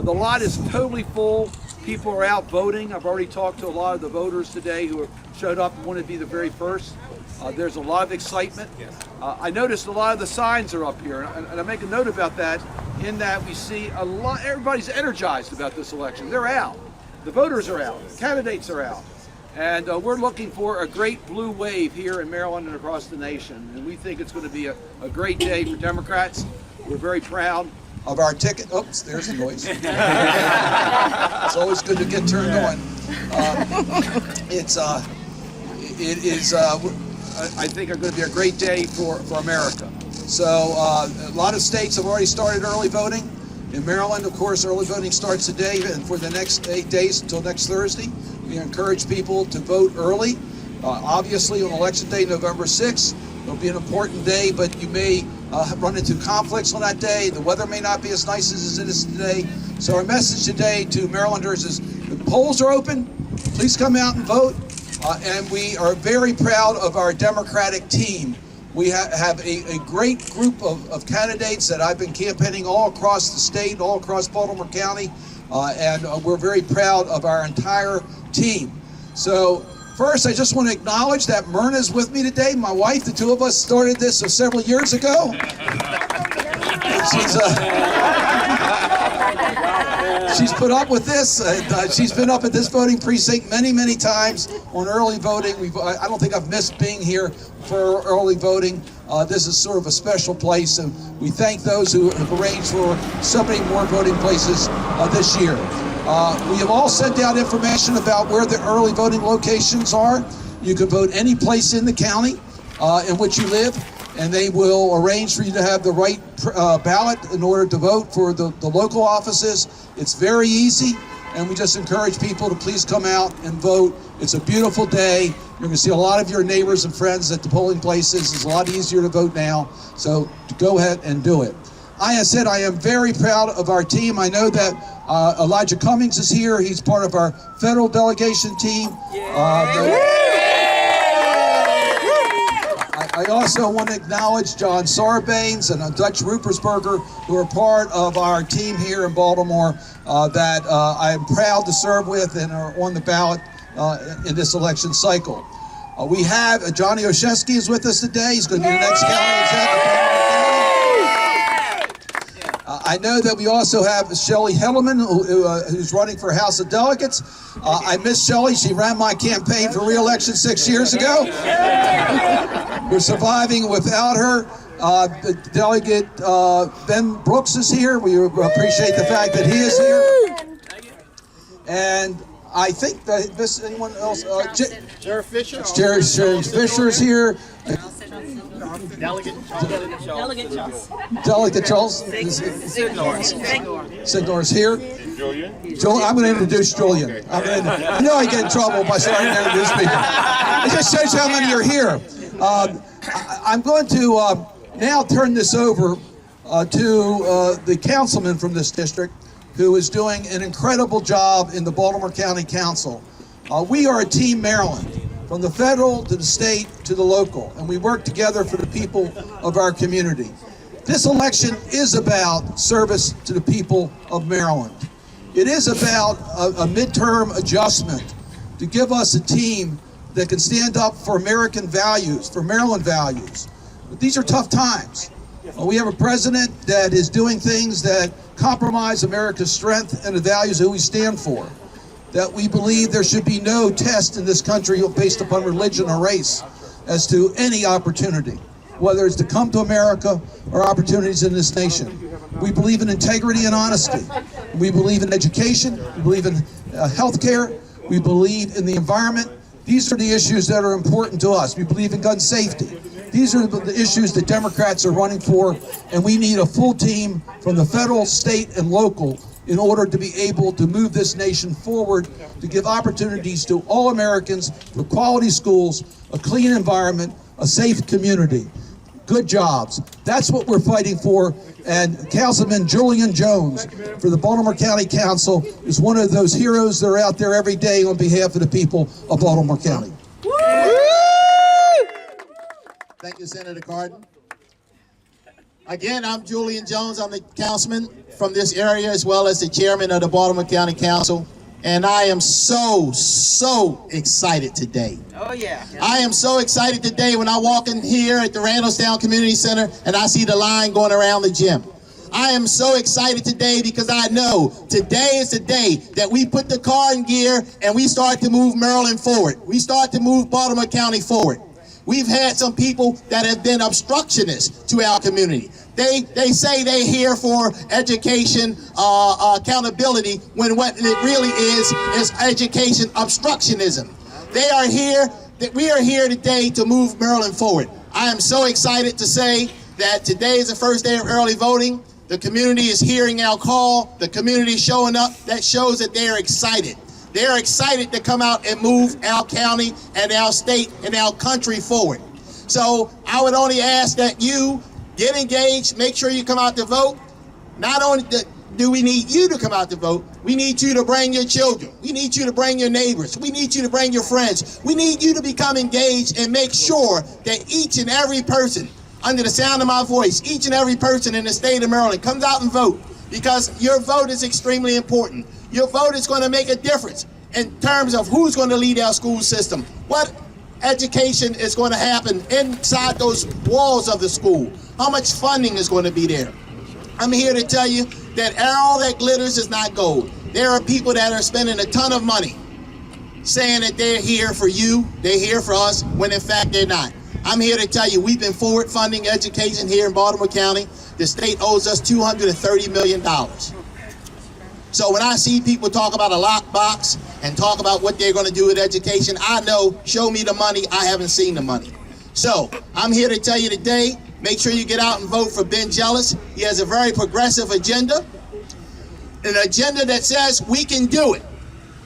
The lot is totally full. People are out voting. I've already talked to a lot of the voters today who have showed up and want to be the very first. There's a lot of excitement. I noticed a lot of the signs are up here, and I make a note about that in that we see a lot, everybody's energized about this election. They're out. The voters are out. The candidates are out. And we're looking for a great blue wave here in Maryland and across the nation. And we think it's going to be a great day for Democrats. We're very proud of our ticket. Oops, there's the noise. It's always good to get turned on. I think are going to be a great day for America. So a lot of states have already started early voting. In Maryland, of course, early voting starts today and for the next 8 days until next Thursday. We encourage people to vote early. Obviously, on Election Day, November 6th, it'll be an important day, but you may run into conflicts on that day. The weather may not be as nice as it is today. So our message today to Marylanders is the polls are open. Please come out and vote. And we are very proud of our Democratic team. We have a great group of candidates that I've been campaigning all across the state, all across Baltimore County, and we're very proud of our entire team. So first, I just want to acknowledge that Myrna's with me today. My wife, the two of us started this several years ago. She's put up with this. She's been up at this voting precinct many, many times on early voting. I don't think I've missed being here for early voting. This is sort of a special place, and we thank those who have arranged for so many more voting places this year. We have all sent out information about where the early voting locations are. You can vote any place in the county in which you live, and they will arrange for you to have the right ballot in order to vote for the local offices. It's very easy, and we just encourage people to please come out and vote. It's a beautiful day. You're going to see a lot of your neighbors and friends at the polling places. It's a lot easier to vote now, so go ahead and do it. I said I am very proud of our team. I know that Elijah Cummings is here. He's part of our federal delegation team. I also want to acknowledge John Sarbanes and Dutch Rupersberger, who are part of our team here in Baltimore that I am proud to serve with and are on the ballot in this election cycle. We have Johnny Olzewski is with us today. He's going to be the next county executive. I know that we also have Shelly Hettleman, who's running for House of Delegates. I miss Shelly. She ran my campaign for re-election 6 years ago. We're surviving without her. The delegate Ben Brooks is here. We appreciate the fact that he is here. And I think that anyone else? Sheriff Fisher. Sheriff Fisher is here. Delegate Charles. Delegate Charles. Sydnor is here. Julian. I'm going to introduce Julian. I know I get in trouble by starting to introduce people. It just shows you how many are here. I'm going to now turn this over to the councilman from this district, who is doing an incredible job in the Baltimore County Council. We are a team Maryland, from the federal to the state to the local, and we work together for the people of our community. This election is about service to the people of Maryland. It is about a midterm adjustment to give us a team that can stand up for American values, for Maryland values. But these are tough times. We have a president that is doing things that compromise America's strength and the values that we stand for. That we believe there should be no test in this country based upon religion or race as to any opportunity, whether it's to come to America or opportunities in this nation. We believe in integrity and honesty. We believe in education. We believe in health care. We believe in the environment. These are the issues that are important to us. We believe in gun safety. These are the issues that Democrats are running for, and we need a full team from the federal, state, and local in order to be able to move this nation forward, to give opportunities to all Americans for quality schools, a clean environment, a safe community, good jobs. That's what we're fighting for. And Councilman Julian Jones for the Baltimore County Council is one of those heroes that are out there every day on behalf of the people of Baltimore County. Thank you, Senator Cardin. Again, I'm Julian Jones. I'm the councilman from this area as well as the chairman of the Baltimore County Council. And I am so excited today. Oh, yeah. I am so excited today when I walk in here at the Randallstown Community Center and I see the line going around the gym. I am so excited today because I know today is the day that we put the car in gear and we start to move Maryland forward. We start to move Baltimore County forward. We've had some people that have been obstructionists to our community. They say they're here for education accountability when what it really is education obstructionism. We are here today to move Maryland forward. I am so excited to say that today is the first day of early voting. The community is hearing our call. The community is showing up. That shows that they are excited. They are excited to come out and move our county and our state and our country forward. So I would only ask that you get engaged, make sure you come out to vote. Not only do we need you to come out to vote, we need you to bring your children. We need you to bring your neighbors. We need you to bring your friends. We need you to become engaged and make sure that each and every person under the sound of my voice, each and every person in the state of Maryland comes out and vote, because your vote is extremely important. Your vote is going to make a difference in terms of who's going to lead our school system, what education is going to happen inside those walls of the school, how much funding is going to be there. I'm here to tell you that all that glitters is not gold. There are people that are spending a ton of money saying that they're here for you, they're here for us, when in fact they're not. I'm here to tell you we've been forward funding education here in Baltimore County. The state owes us $230 million. So when I see people talk about a lockbox and talk about what they're going to do with education, I know, show me the money, I haven't seen the money. So I'm here to tell you today, make sure you get out and vote for Ben Jealous. He has a very progressive agenda, an agenda that says we can do it.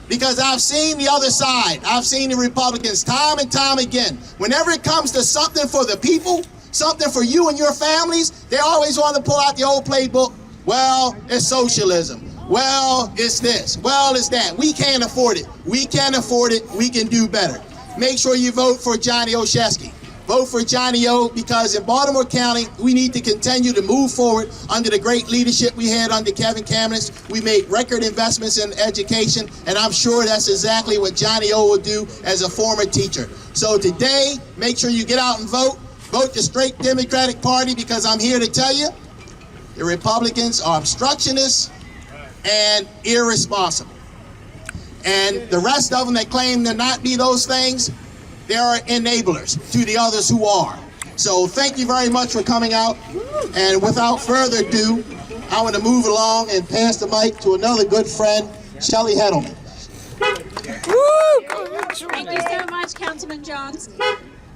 Because I've seen the other side. I've seen the Republicans time and time again. Whenever it comes to something for the people, something for you and your families, they always want to pull out the old playbook. Well, it's socialism. Well, it's this. Well, it's that. We can't afford it. We can't afford it. We can do better. Make sure you vote for Johnny Olzewski. Vote for Johnny O, because in Baltimore County, we need to continue to move forward under the great leadership we had under Kevin Cummings. We made record investments in education, and I'm sure that's exactly what Johnny O will do as a former teacher. So today, make sure you get out and vote. Vote the straight Democratic Party, because I'm here to tell you, the Republicans are obstructionists and irresponsible. And the rest of them that claim to not be those things, they are enablers to the others who are. So thank you very much for coming out. And without further ado, I want to move along and pass the mic to another good friend, Shelly Hettleman. Thank you so much, Councilman Jones.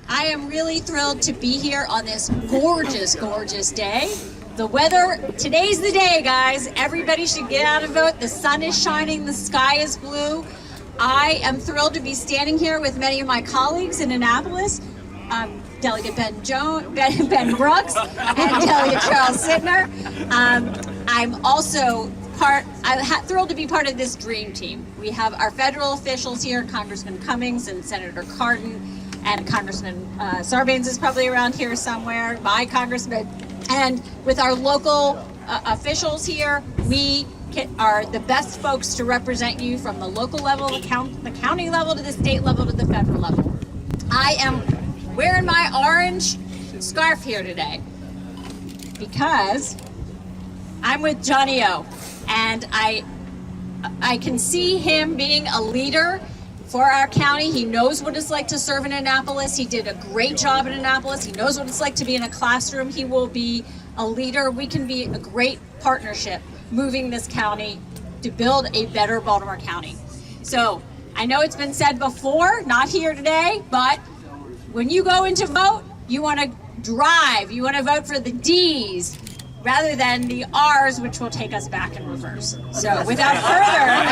I am really thrilled to be here on this gorgeous, gorgeous day. The weather, today's the day, guys. Everybody should get out and vote. The sun is shining, the sky is blue. I am thrilled to be standing here with many of my colleagues in Annapolis, Delegate Ben Brooks and Delegate Charles Sydnor. I'm also thrilled to be part of this dream team. We have our federal officials here, Congressman Cummings and Senator Cardin, and Congressman Sarbanes is probably around here somewhere, my congressman. And with our local officials here, we are the best folks to represent you from the local level, the county level, to the state level, to the federal level. I am wearing my orange scarf here today because I'm with Johnny O, and I can see him being a leader for our county. He knows what it's like to serve in Annapolis. He did a great job in Annapolis. He knows what it's like to be in a classroom. He will be a leader. We can be a great partnership moving this county to build a better Baltimore County. So I know it's been said before, not here today, but when you go in to vote, you want to drive. You want to vote for the D's rather than the R's, which will take us back in reverse. So without further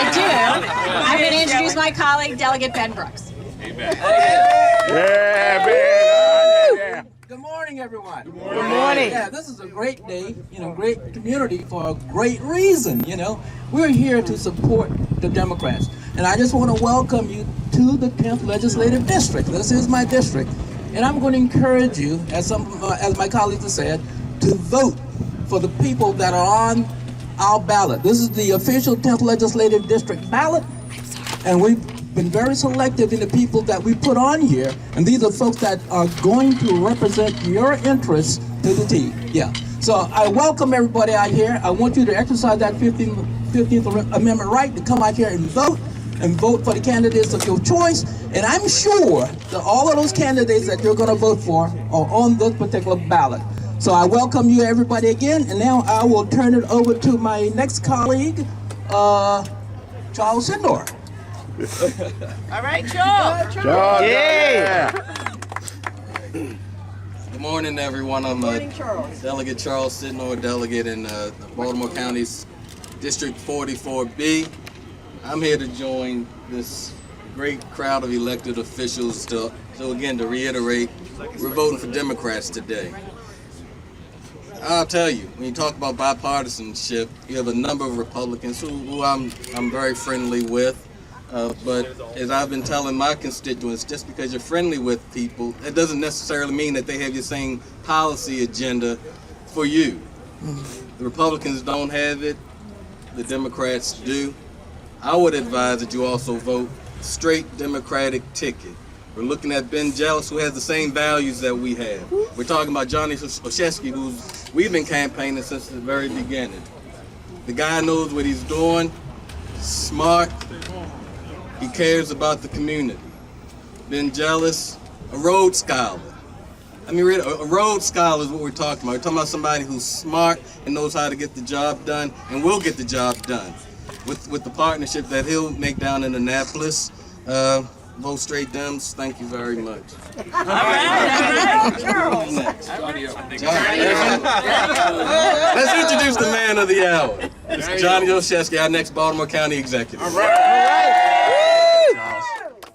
ado, I'm going to introduce my colleague, Delegate Ben Brooks. Good morning, everyone. Good morning. Yeah, this is a great day, great community for a great reason, We're here to support the Democrats. And I just want to welcome you to the 10th Legislative District. This is my district. And I'm going to encourage you, as my colleagues have said, to vote for the people that are on our ballot. This is the official 10th Legislative District ballot, and we've been very selective in the people that we put on here, and these are folks that are going to represent your interests to the T. Yeah. So I welcome everybody out here. I want you to exercise that 15th Amendment right to come out here and vote for the candidates of your choice. And I'm sure that all of those candidates that you're going to vote for are on this particular ballot. So I welcome you, everybody, again. And now I will turn it over to my next colleague, Charles Sydnor. All right, Charles. Yeah. Good morning, everyone. I'm Delegate Charles Sydnor, delegate in Baltimore County's District 44B. I'm here to join this great crowd of elected officials to reiterate, we're voting for Democrats today. I'll tell you, when you talk about bipartisanship, you have a number of Republicans who I'm very friendly with. But as I've been telling my constituents, just because you're friendly with people, it doesn't necessarily mean that they have your same policy agenda for you. The Republicans don't have it, the Democrats do. I would advise that you also vote straight Democratic ticket. We're looking at Ben Jealous, who has the same values that we have. We're talking about Johnny Olzewski, we've been campaigning since the very beginning. The guy knows what he's doing, smart, he cares about the community. Ben Jealous, a Rhodes Scholar. I mean, really, a Rhodes Scholar is what we're talking about. We're talking about somebody who's smart and knows how to get the job done and will get the job done. With the partnership that he'll make down in Annapolis, vote straight Dems. Thank you very much. All right. Next. Let's introduce the man of the hour. It's Johnny Olzewski, our next Baltimore County executive.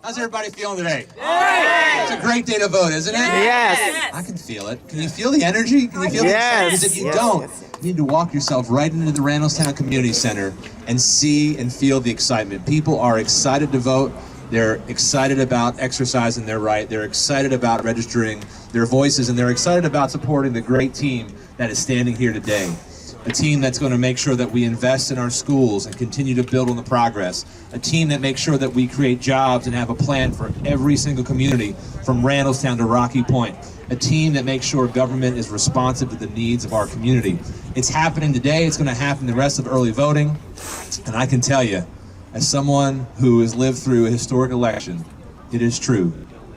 How's everybody feeling today? It's a great day to vote, isn't it? Yes. I can feel it. Can you feel the energy? Can you feel the excitement? Because if you don't, you need to walk yourself right into the Randallstown Community Center and see and feel the excitement. People are excited to vote. They're excited about exercising their right. They're excited about registering their voices, and they're excited about supporting the great team that is standing here today. A team that's going to make sure that we invest in our schools and continue to build on the progress. A team that makes sure that we create jobs and have a plan for every single community from Randallstown to Rocky Point. A team that makes sure government is responsive to the needs of our community. It's happening today. It's going to happen the rest of early voting. And I can tell you, as someone who has lived through a historic election, it is true.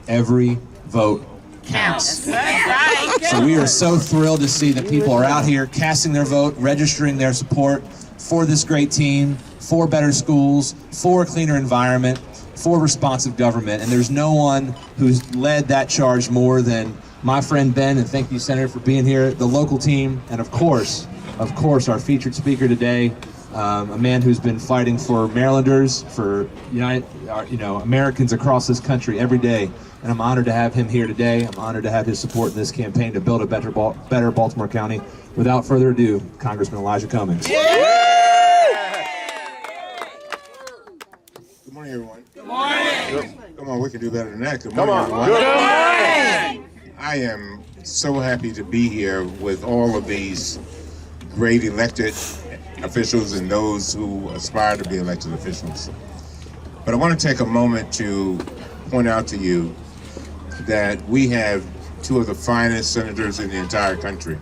Every vote counts. So we are so thrilled to see that people are out here casting their vote, registering their support for this great team, for better schools, for a cleaner environment, for responsive government. And there's no one who's led that charge more than my friend Ben, and thank you, Senator, for being here, the local team, and of course, our featured speaker today, a man who's been fighting for Marylanders, for Americans across this country every day. And I'm honored to have him here today. I'm honored to have his support in this campaign to build a better Baltimore County. Without further ado, Congressman Elijah Cummings. Good morning, everyone. Good morning. Come on, we can do better than that. Good morning, everyone. Good morning. I am so happy to be here with all of these great elected officials and those who aspire to be elected officials. But I want to take a moment to point out to you that we have two of the finest senators in the entire country.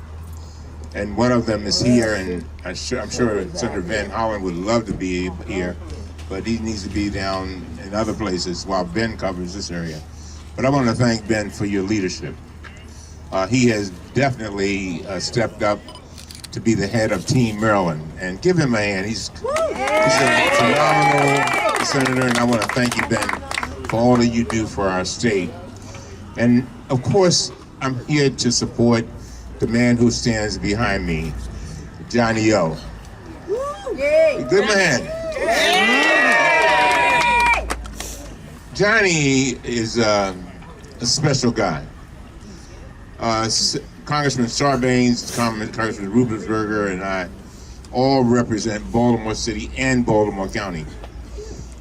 And one of them is here, and I'm sure Senator Van Hollen would love to be here, but he needs to be down in other places while Ben covers this area. But I want to thank Ben for your leadership. He has definitely stepped up to be the head of Team Maryland, and give him a hand. He's a phenomenal senator, and I want to thank you, Ben, for all that you do for our state. And of course, I'm here to support the man who stands behind me, Johnny O. Good man. Johnny is a special guy. Congressman Sarbanes, Congressman Rubensberger, and I all represent Baltimore City and Baltimore County.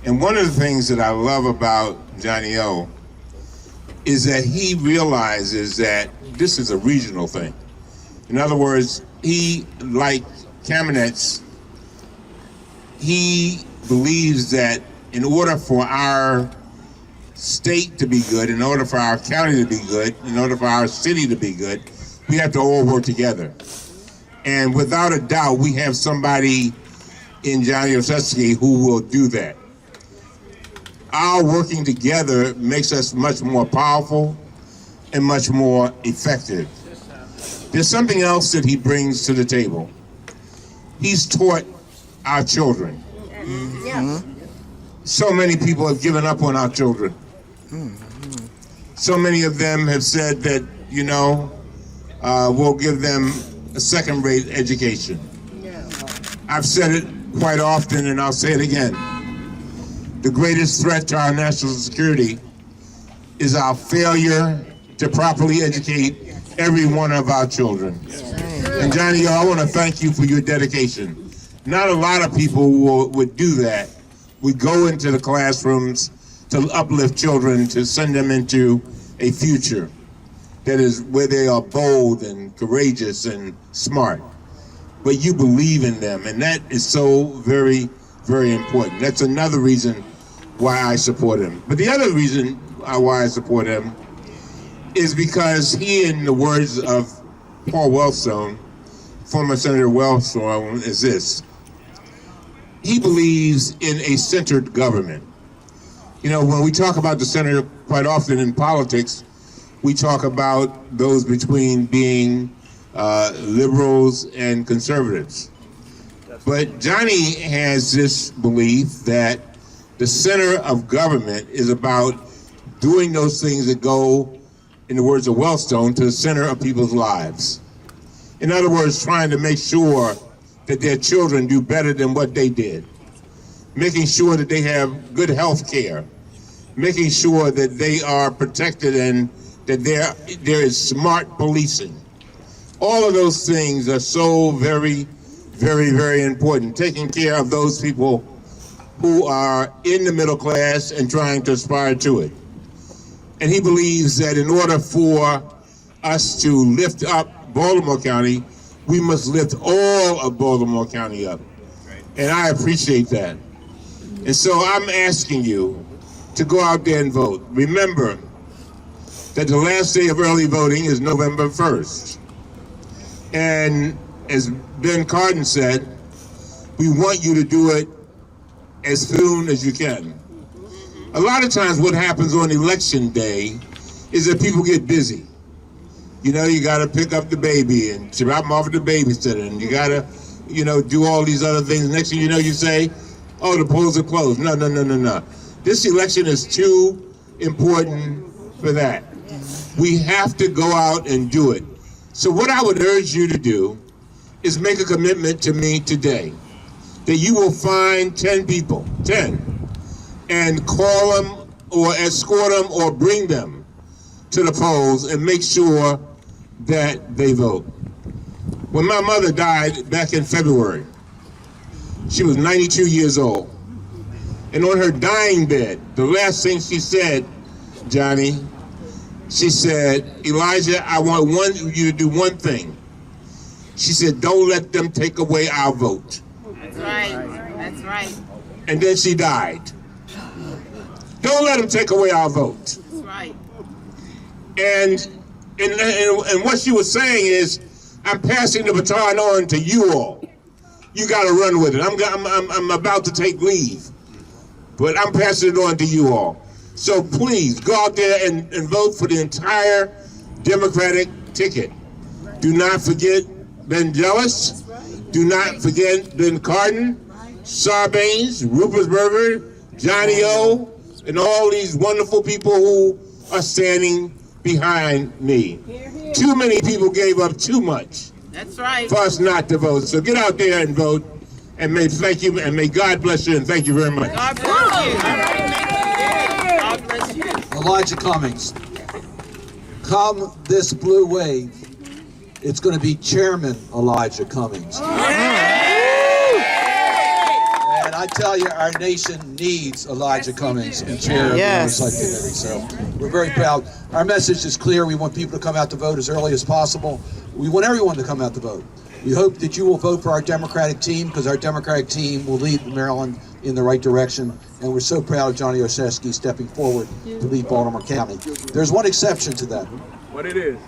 And one of the things that I love about Johnny O is that he realizes that this is a regional thing. In other words, he, like Kamenetz, he believes that in order for our state to be good, in order for our county to be good, in order for our city to be good, we have to all work together. And without a doubt, we have somebody in Johnny Olzewski who will do that. Our working together makes us much more powerful and much more effective. There's something else that he brings to the table. He's taught our children. So many people have given up on our children. So many of them have said that, you know, we'll give them a second-rate education. I've said it quite often, and I'll say it again. The greatest threat to our national security is our failure to properly educate every one of our children. And Johnny, I want to thank you for your dedication. Not a lot of people would do that. We go into the classrooms to uplift children, to send them into a future that is where they are bold and courageous and smart. But you believe in them, and that is so very, very important. That's another reason why I support him. But the other reason why I support him is because he, in the words of Paul Wellstone, former Senator Wellstone, is this. He believes in a centered government. You know, when we talk about the center quite often in politics, we talk about those between being liberals and conservatives. But Johnny has this belief that the center of government is about doing those things that go, in the words of Wellstone, to the center of people's lives. In other words, trying to make sure that their children do better than what they did. Making sure that they have good health care. Making sure that they are protected and that there is smart policing. All of those things are so very, very, very important. Taking care of those people who are in the middle class and trying to aspire to it. And he believes that in order for us to lift up Baltimore County, we must lift all of Baltimore County up. And I appreciate that. And so I'm asking you to go out there and vote. Remember that the last day of early voting is November 1st. And as Ben Cardin said, we want you to do it as soon as you can. A lot of times what happens on election day is that people get busy. You know, you got to pick up the baby and drop him off at the babysitter, and you got to, you know, do all these other things. Next thing you know, you say, oh, the polls are closed. No, no, no, no, no. This election is too important for that. We have to go out and do it. So what I would urge you to do is make a commitment to me today that you will find 10 people, 10, and call them or escort them or bring them to the polls and make sure that they vote. When my mother died back in February, she was 92 years old. And on her dying bed, the last thing she said, Johnny, she said, Elijah, I want you to do one thing. She said, don't let them take away our vote. That's right. That's right. And then she died. Don't let them take away our vote. That's right. And what she was saying is, I'm passing the baton on to you all. You got to run with it. I'm about to take leave, but I'm passing it on to you all. So please go out there and vote for the entire Democratic ticket. Do not forget Ben Jealous. Do not forget Ben Cardin, Sarbanes, Rupersberger, Johnny O, and all these wonderful people who are standing behind me. Too many people gave up too much. That's right. For us not to vote. So get out there and vote, and thank you, and may God bless you, and thank you very much. God bless you. God bless you. Elijah Cummings. Come this blue wave, it's going to be Chairman Elijah Cummings. And I tell you, our nation needs Elijah Cummings in chair of the Yes. Oversight Committee. So we're very proud. Our message is clear. We want people to come out to vote as early as possible. We want everyone to come out to vote. We hope that you will vote for our Democratic team, because our Democratic team will lead Maryland in the right direction. And we're so proud of Johnny Olzewski stepping forward to lead Baltimore County. There's one exception to that. What it is?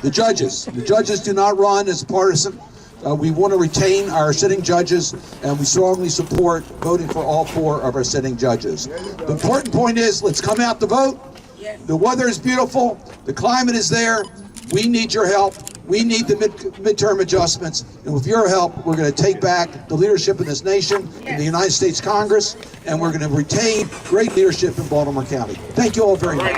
The judges. The judges do not run as partisan. We want to retain our sitting judges, and we strongly support voting for all 4 of our sitting judges. The important point is, let's come out to vote. The weather is beautiful. The climate is there. We need your help. We need the midterm adjustments. And with your help, we're going to take back the leadership in this nation, in the United States Congress, and we're going to retain great leadership in Baltimore County. Thank you all very much.